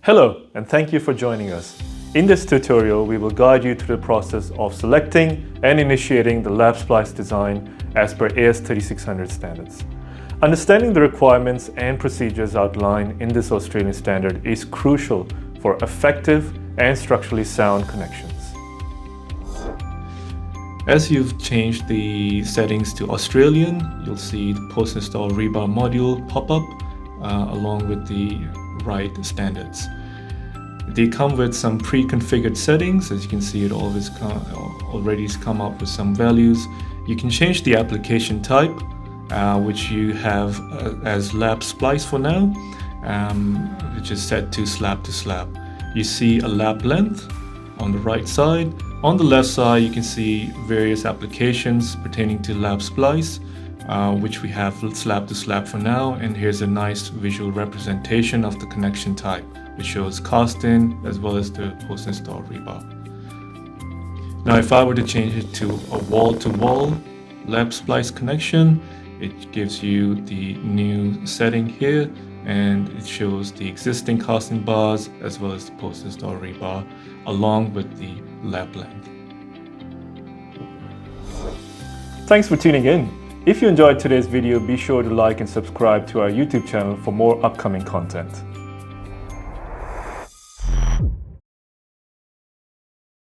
Hello, and thank you for joining us. In this tutorial, we will guide you through the process of selecting and initiating the lap splice design as per AS3600 standards. Understanding the requirements and procedures outlined in this Australian standard is crucial for effective and structurally sound connections. As you've changed the settings to Australian, you'll see the post-install rebar module pop up along with the right standards. They come with some pre-configured settings. As you can see, it already come up with some values. You can change the application type, which you have as lap splice for now, which is set to slab to slab. You see a lap length on the right side. On the left side, you can see various applications pertaining to lap splice, which we have slab to slab for now. And here's a nice visual representation of the connection type, which shows cast-in as well as the post-install rebar. Now, if I were to change it to a wall-to-wall lap splice connection, it gives you the new setting here, and it shows the existing cast-in bars as well as the post-install rebar along with the lap length. Thanks for tuning in. If you enjoyed today's video, be sure to like and subscribe to our YouTube channel for more upcoming content.